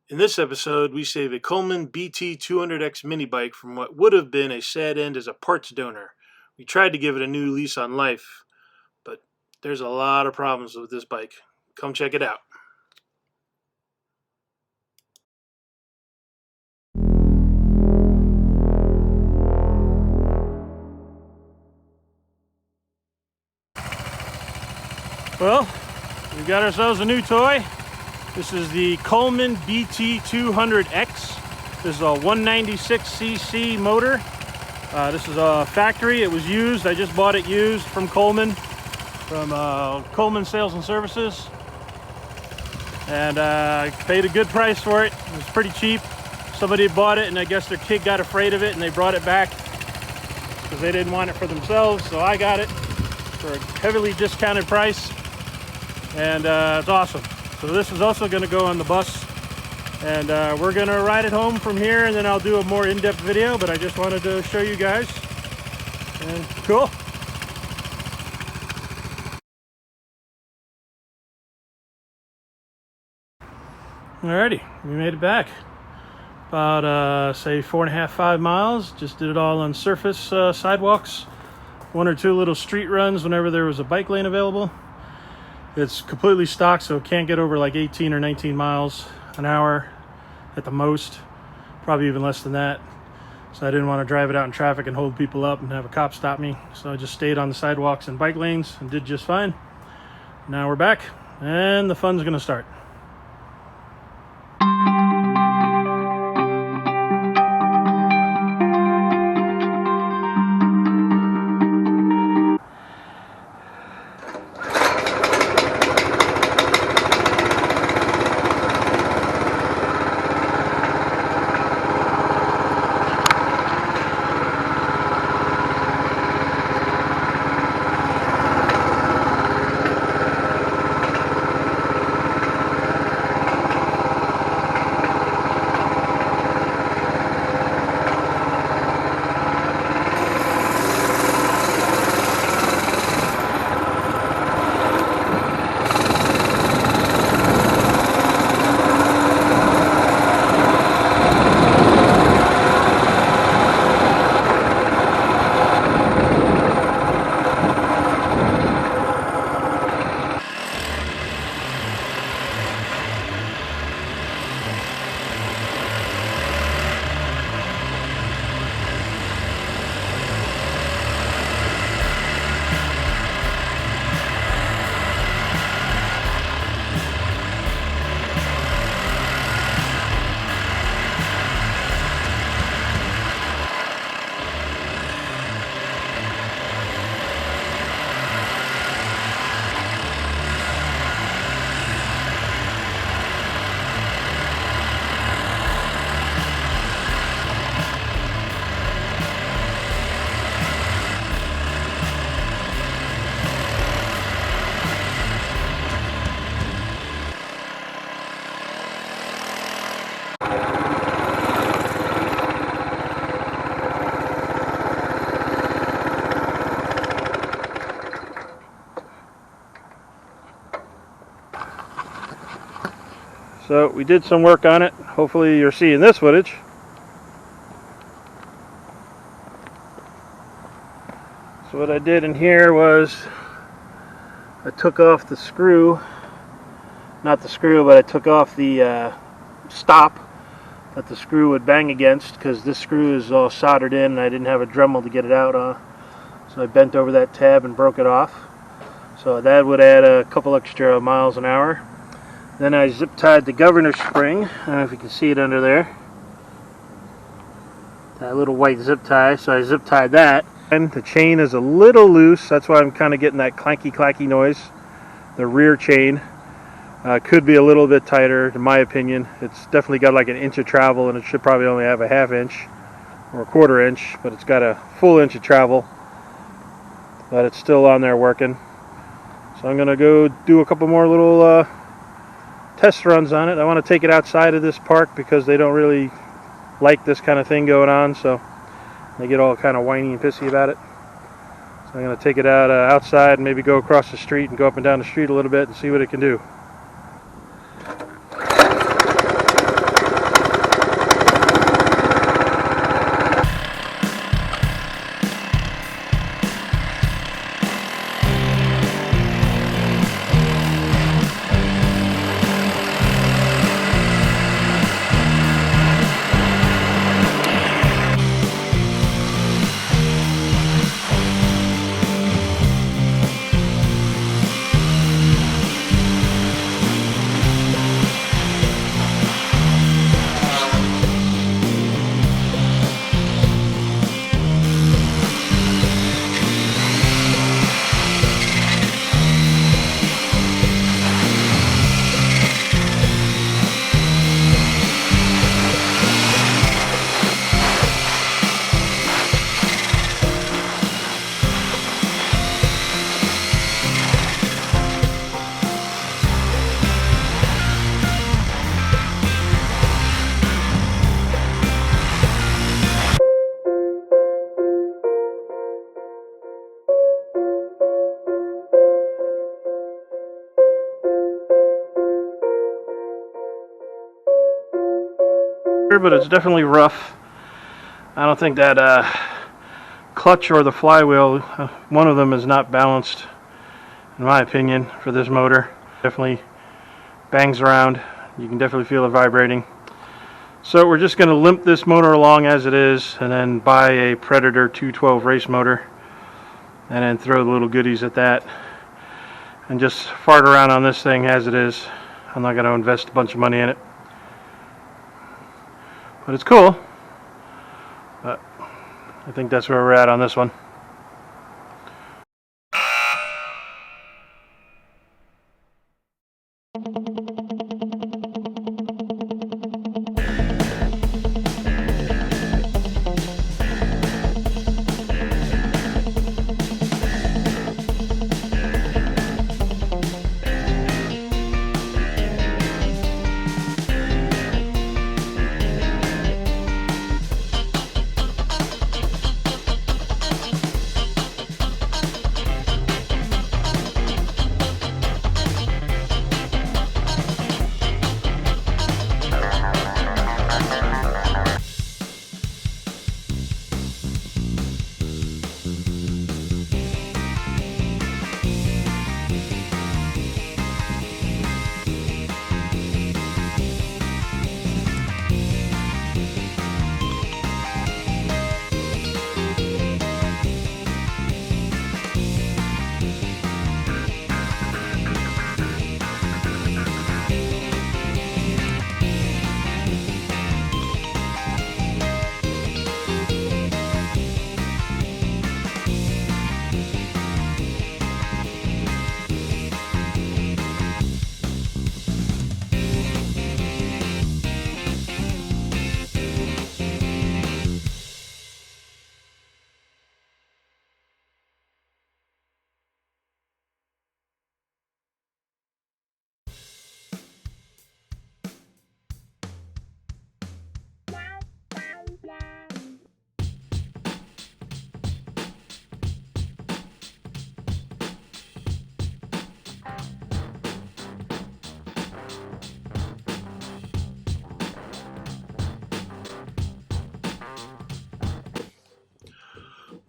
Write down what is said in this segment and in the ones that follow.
In this episode, we save a Coleman BT200X minibike from what would have been a sad end as a parts donor. We tried to give it a new lease on life, but there's a lot of problems with this bike. Come check it out. Well, we got ourselves a new toy. This is the Coleman BT200X. This is a 196cc motor. This is a factory. It was used. I just bought it used from Coleman, from Coleman Sales and Services. And I paid a good price for it. It was pretty cheap. Somebody bought it and I guess their kid got afraid of it and they brought it back because they didn't want it for themselves. So I got it for a heavily discounted price. And it's awesome. So this is also going to go on the bus, and we're going to ride it home from here, and then I'll do a more in-depth video, but I just wanted to show you guys. And cool. Alrighty, we made it back. About say 4.5, 5 miles. Just did it all on surface sidewalks. 1 or 2 little street runs whenever there was a bike lane available. It's completely stock, so it can't get over like 18 or 19 miles an hour at the most, probably even less than that. So I didn't want to drive it out in traffic and hold people up and have a cop stop me. So I just stayed on the sidewalks and bike lanes and did just fine. Now we're back and the fun's gonna start. So we did some work on it. Hopefully you're seeing this footage. So what I did in here was I took off the screw, not the screw, but I took off the stop that the screw would bang against, because this screw is all soldered in and I didn't have a Dremel to get it out on. So I bent over that tab and broke it off. So that would add a couple extra miles an hour. Then I zip tied the governor spring. I don't know if you can see it under there. That little white zip tie. So I zip tied that. And the chain is a little loose. That's why I'm kind of getting that clanky clacky noise. The rear chain could be a little bit tighter, in my opinion. It's definitely got like an inch of travel, and it should probably only have a 1/2 inch or a 1/4 inch, but it's got a full inch of travel. But it's still on there working. So I'm gonna go do a couple more little test runs on it. I want to take it outside of this park because they don't really like this kind of thing going on, so they get all kind of whiny and pissy about it. So I'm going to take it out outside and maybe go across the street and go up and down the street a little bit and see what it can do. but it's definitely rough. I don't think that clutch or the flywheel, one of them is not balanced, in my opinion, for this motor. Definitely bangs around. You can definitely feel it vibrating. So we're just going to limp this motor along as it is, and then buy a Predator 212 race motor, and then throw the little goodies at that, and just fart around on this thing as it is. I'm not going to invest a bunch of money in it, but it's cool. But I think that's where we're at on this one.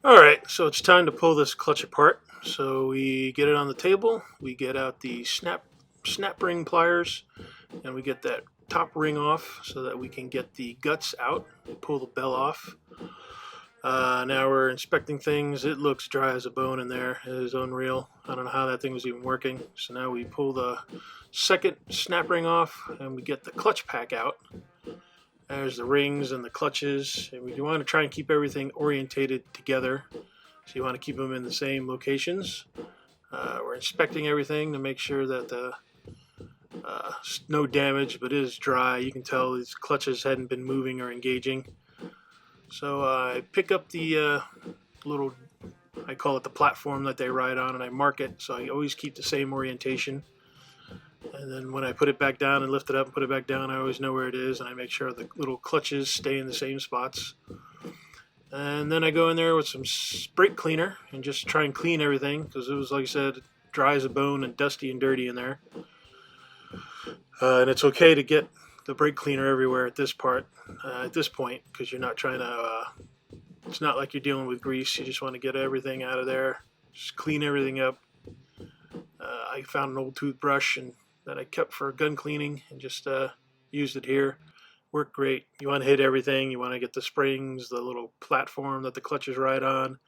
Alright, so it's time to pull this clutch apart. So we get it on the table, we get out the snap ring pliers, and we get that top ring off so that we can get the guts out and pull the bell off. Now we're inspecting things. It looks dry as a bone in there. It is unreal. I don't know how that thing was even working. So now we pull the second snap ring off and we get the clutch pack out. There's the rings and the clutches, and we want to try and keep everything orientated together. So you want to keep them in the same locations. We're inspecting everything to make sure that the no damage, but it is dry. You can tell these clutches hadn't been moving or engaging. So I pick up the little, I call it the platform that they ride on, and I mark it, so I always keep the same orientation. And then when I put it back down and lift it up and put it back down, I always know where it is, and I make sure the little clutches stay in the same spots. And then I go in there with some brake cleaner and just try and clean everything, because it was, like I said, dry as a bone and dusty and dirty in there. And it's okay to get the brake cleaner everywhere at this point, because you're not trying to, it's not like you're dealing with grease. You just want to get everything out of there, just clean everything up. I found an old toothbrush and that I kept for gun cleaning and just used it here. Worked great. You want to hit everything. You want to get the springs, the little platform that the clutches ride on.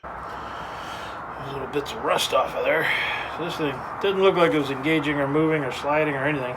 There's little bits of rust off of there. So this thing didn't look like it was engaging or moving or sliding or anything.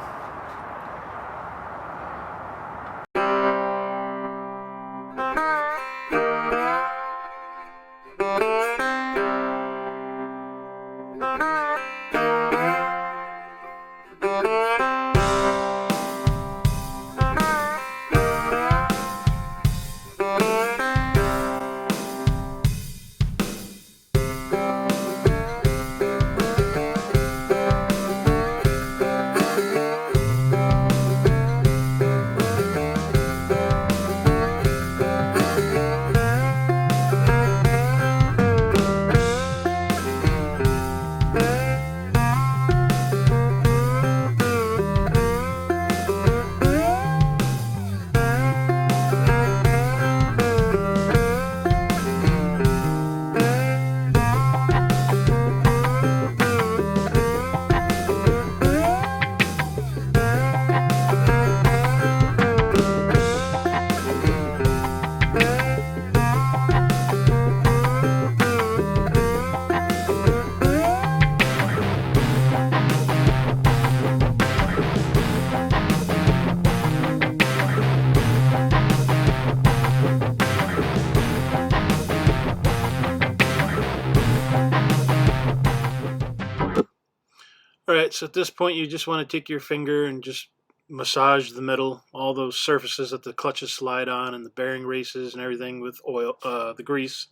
Alright, so at this point you just want to take your finger and just massage the metal, all those surfaces that the clutches slide on and the bearing races and everything with oil, the grease.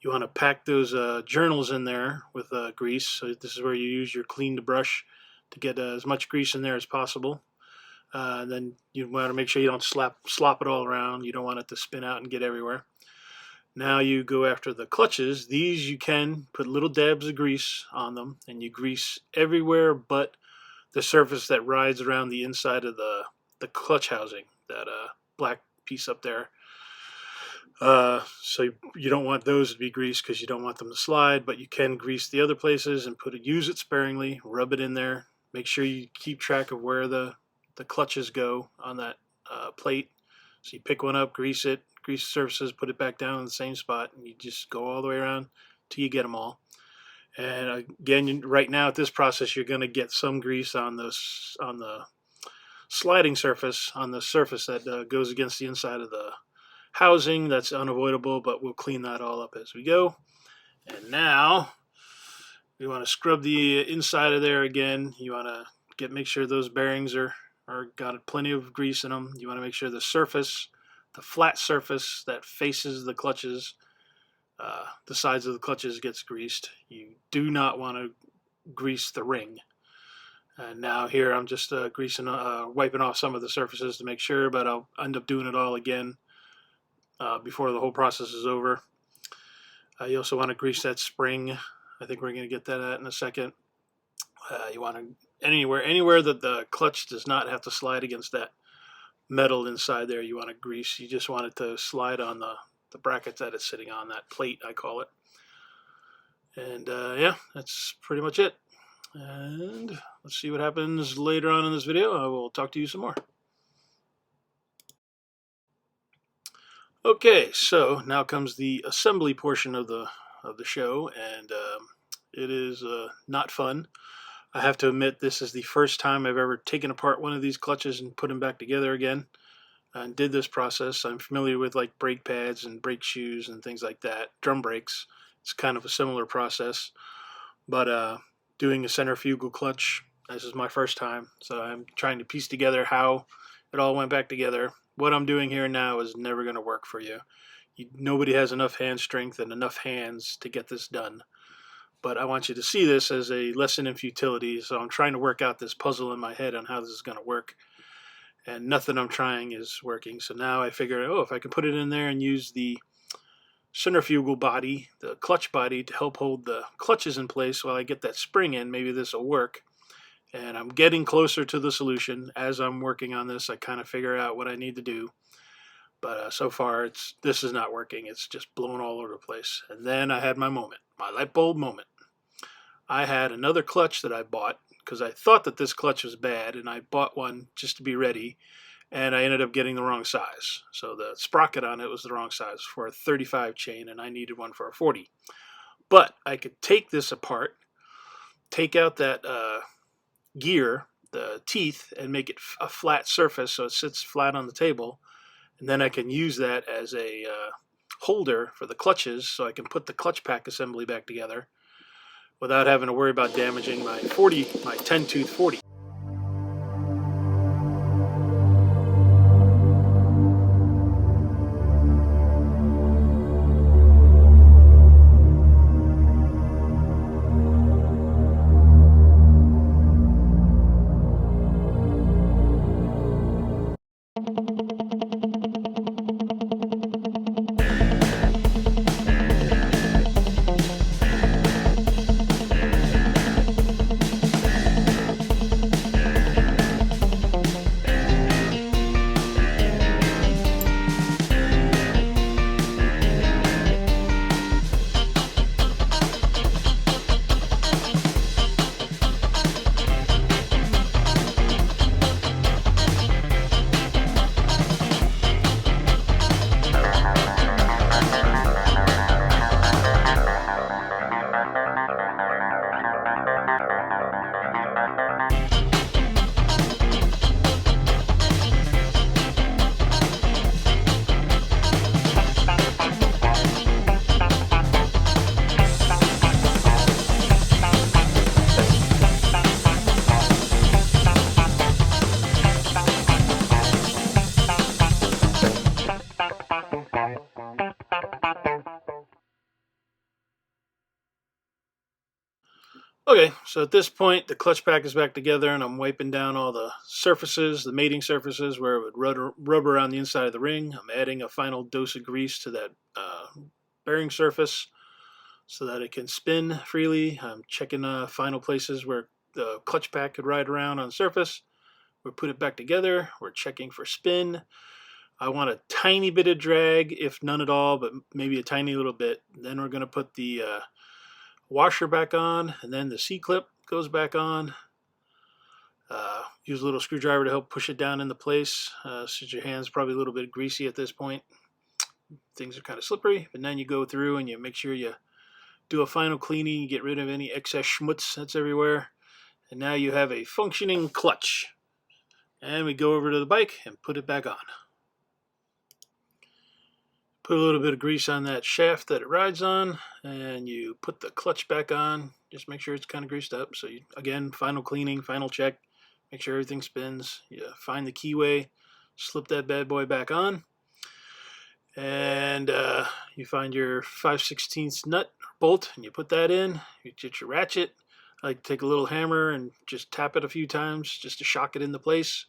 You want to pack those journals in there with grease. So this is where you use your clean to brush to get as much grease in there as possible. Then you want to make sure you don't slop it all around. You don't want it to spin out and get everywhere. Now you go after the clutches. These you can put little dabs of grease on them, and you grease everywhere but the surface that rides around the inside of the clutch housing, that black piece up there. So you don't want those to be greased because you don't want them to slide, but you can grease the other places and use it sparingly, rub it in there. Make sure you keep track of where the clutches go on that plate. So you pick one up, grease it, grease the surfaces, put it back down in the same spot, and you just go all the way around till you get them all. And again, right now at this process, you're going to get some grease on the sliding surface, on the surface that goes against the inside of the housing. That's unavoidable, but we'll clean that all up as we go. And now we want to scrub the inside of there again. You want to make sure those bearings are got plenty of grease in them. You want to make sure the surface, the flat surface that faces the clutches, the sides of the clutches gets greased. You do not want to grease the ring. And now here I'm just wiping off some of the surfaces to make sure, but I'll end up doing it all again before the whole process is over. You also want to grease that spring. I think we're going to get that at in a second. You want to anywhere that the clutch does not have to slide against that metal inside there, you want to grease. You just want it to slide on the bracket that it's sitting on, that plate I call it. And yeah, that's pretty much it. And let's see what happens later on in this video. I will talk to you some more. Okay, so now comes the assembly portion of the show, and it is not fun. I have to admit, this is the first time I've ever taken apart one of these clutches and put them back together again and did this process. I'm familiar with like brake pads and brake shoes and things like that, drum brakes. It's kind of a similar process, but doing a centrifugal clutch, this is my first time, so I'm trying to piece together how it all went back together. What I'm doing here now is never going to work for you. Nobody has enough hand strength and enough hands to get this done. But I want you to see this as a lesson in futility, so I'm trying to work out this puzzle in my head on how this is going to work. And nothing I'm trying is working. So now I figure, oh, if I can put it in there and use the centrifugal body, the clutch body, to help hold the clutches in place while I get that spring in, maybe this will work. And I'm getting closer to the solution. As I'm working on this, I kind of figure out what I need to do. But so far, this is not working. It's just blowing all over the place. And then I had my moment, my light bulb moment. I had another clutch that I bought because I thought that this clutch was bad, and I bought one just to be ready, and I ended up getting the wrong size. So the sprocket on it was the wrong size for a 35 chain, and I needed one for a 40. But I could take this apart, take out that gear, the teeth, and make it a flat surface so it sits flat on the table, and then I can use that as a holder for the clutches so I can put the clutch pack assembly back together without having to worry about damaging my 10-tooth 40. Okay, so at this point the clutch pack is back together and I'm wiping down all the surfaces, the mating surfaces where it would rub around the inside of the ring. I'm adding a final dose of grease to that bearing surface so that it can spin freely. I'm checking final places where the clutch pack could ride around on the surface. We put it back together. We're checking for spin. I want a tiny bit of drag, if none at all, but maybe a tiny little bit. Then we're going to put the washer back on, and then the C-clip goes back on. Use a little screwdriver to help push it down into place, since your hand's probably a little bit greasy at this point. Things are kind of slippery, but then you go through and you make sure you do a final cleaning, you get rid of any excess schmutz that's everywhere, and now you have a functioning clutch. And we go over to the bike and put it back on. Put a little bit of grease on that shaft that it rides on, and you put the clutch back on. Just make sure it's kind of greased up. So you, again, final cleaning, final check, make sure everything spins. You find the keyway, slip that bad boy back on, and you find your 5/16 nut or bolt, and you put that in. You get your ratchet. I like to take a little hammer and just tap it a few times just to shock it into place,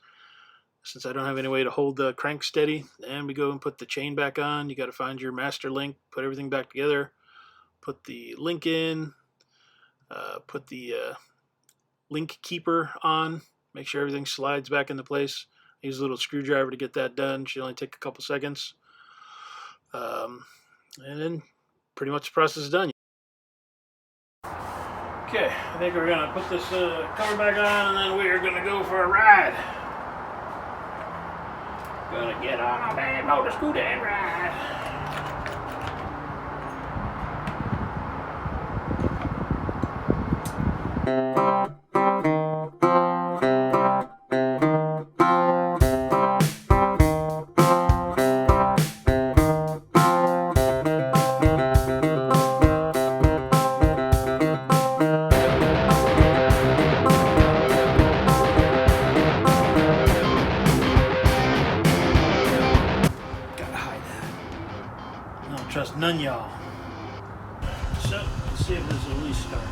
since I don't have any way to hold the crank steady. And we go and put the chain back on. You got to find your master link, put everything back together, put the link in, put the link keeper on, make sure everything slides back into place. I use a little screwdriver to get that done. Should only take a couple seconds. And then pretty much the process is done. Okay, I think we're going to put this cover back on, and then we are going to go for a ride. Gonna get on a bad motor scooter and ride. Trust none y'all. So let's see if this will at least start.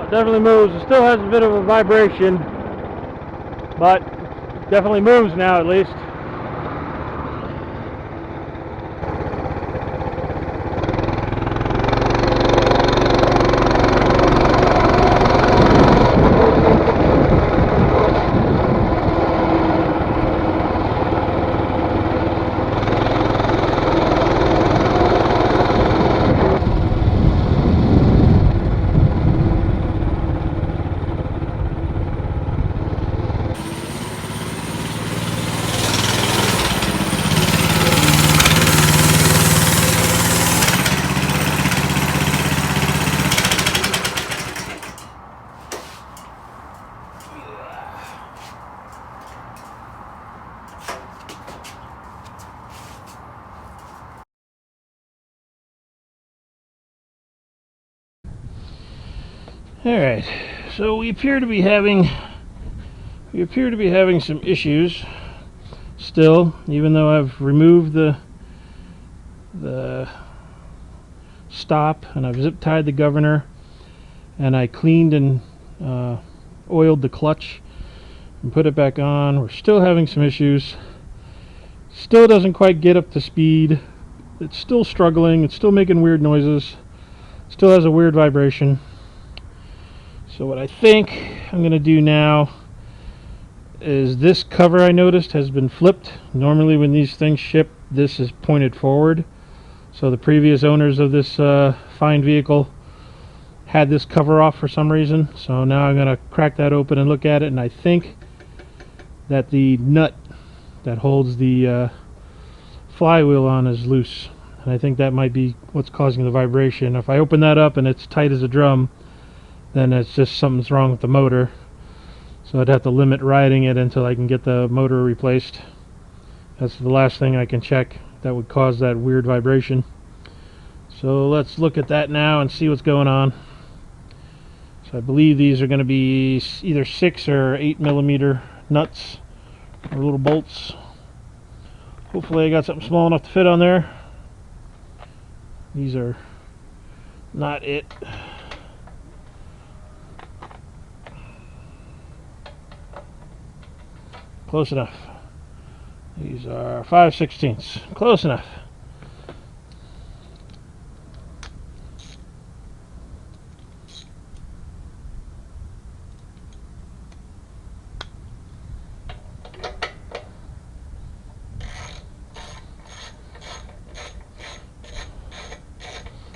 it definitely moves. It still has a bit of a vibration, but definitely moves now at least. Alright, so we appear to be having some issues still, even though I've removed the stop and I've zip tied the governor and I cleaned and oiled the clutch and put it back on. We're still having some issues. Still doesn't quite get up to speed. It's still struggling. It's still making weird noises. Still has a weird vibration. So what I think I'm going to do now is this cover I noticed has been flipped. Normally when these things ship, this is pointed forward. So the previous owners of this fine vehicle had this cover off for some reason. So now I'm going to crack that open and look at it, and I think that the nut that holds the flywheel on is loose. And I think that might be what's causing the vibration. If I open that up and it's tight as a drum, then it's just something's wrong with the motor. So I'd have to limit riding it until I can get the motor replaced. That's the last thing I can check that would cause that weird vibration. So let's look at that now and see what's going on. So I believe these are going to be either 6 or 8 millimeter nuts or little bolts. Hopefully I got something small enough to fit on there. These are not it. Close enough. These are 5/16. Close enough.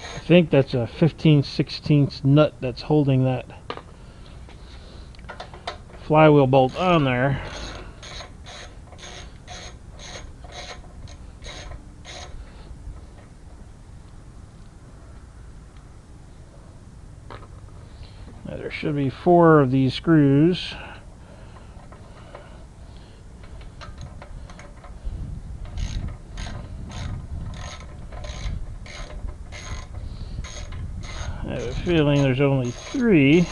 I think that's a 15/16 nut that's holding that flywheel bolt on there. Now, there should be 4 of these screws. I have a feeling there's only 3.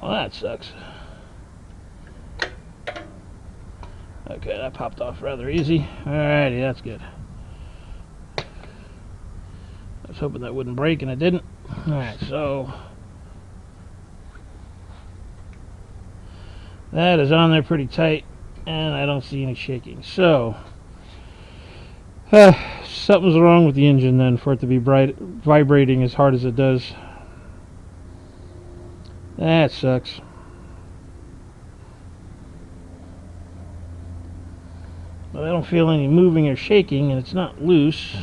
Well, that sucks. Okay, that popped off rather easy. Alrighty, that's good. I was hoping that wouldn't break, and it didn't. Alright, so that is on there pretty tight, and I don't see any shaking. So something's wrong with the engine then for it to be vibrating as hard as it does. That sucks. But I don't feel any moving or shaking, and it's not loose.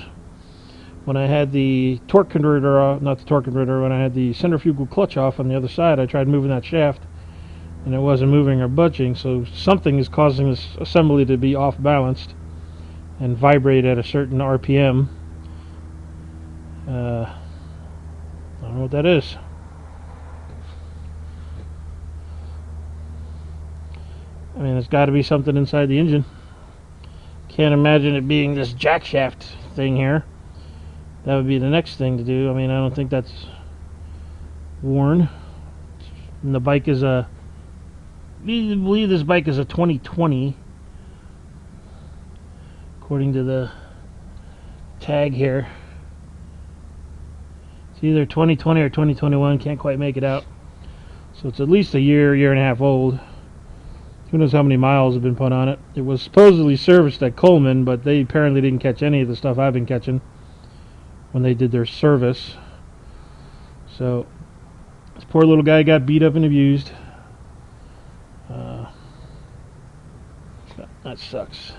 When I had the torque converter off, not the torque converter, when I had the centrifugal clutch off on the other side, I tried moving that shaft, and it wasn't moving or budging. So something is causing this assembly to be off balanced and vibrate at a certain RPM. I don't know what that is. I mean, there's got to be something inside the engine. Can't imagine it being this jack shaft thing here. That would be the next thing to do. I mean, I don't think that's worn. And the bike is I believe this bike is a 2020, according to the tag here. It's either 2020 or 2021. Can't quite make it out. So it's at least a year and a half old. Who knows how many miles have been put on it. It was supposedly serviced at Coleman, but they apparently didn't catch any of the stuff I've been catching when they did their service. So this poor little guy got beat up and abused. That sucks.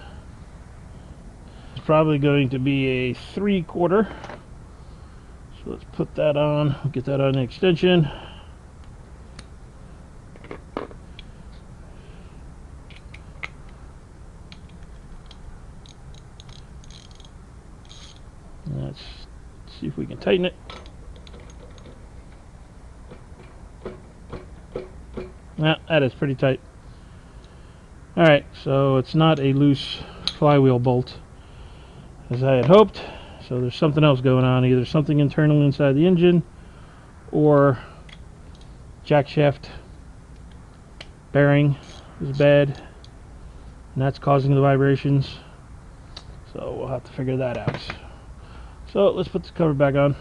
It's probably going to be a 3/4. So let's put that on. Get that on the extension. Let's see if we can tighten it. Yeah, that is pretty tight. Alright, so it's not a loose flywheel bolt as I had hoped. So there's something else going on, either something internal inside the engine or jack shaft bearing is bad, and that's causing the vibrations. So we'll have to figure that out. So let's put this cover back on.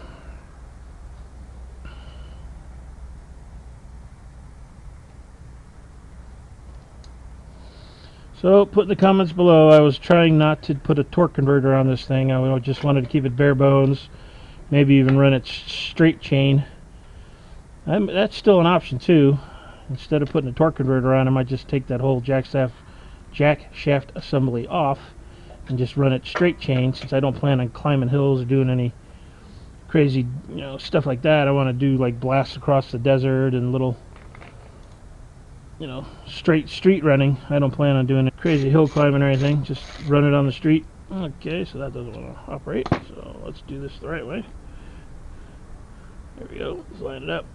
So put in the comments below. I was trying not to put a torque converter on this thing. I just wanted to keep it bare bones. Maybe even run it straight chain. That's still an option too. Instead of putting a torque converter on, I might just take that whole jack shaft assembly off and just run it straight chain, since I don't plan on climbing hills or doing any crazy, stuff like that. I want to do like blasts across the desert and little, straight street running. I don't plan on doing crazy hill climbing or anything. Just run it on the street. Okay, so that doesn't want to operate. So let's do this the right way. There we go. Let's line it up.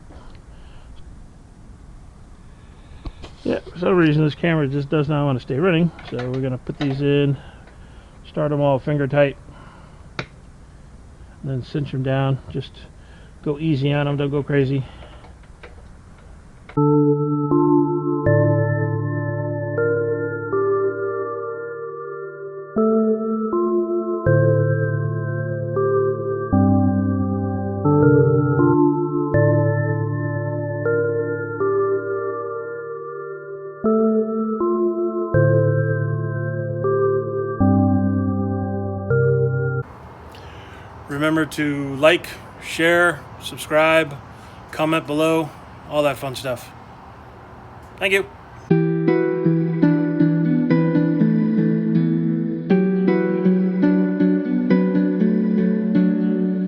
Yeah, for some reason this camera just does not want to stay running. So we're going to put these in, start them all finger tight, and then cinch them down. Just go easy on them, don't go crazy. Remember to like, share, subscribe, comment below, all that fun stuff. Thank you.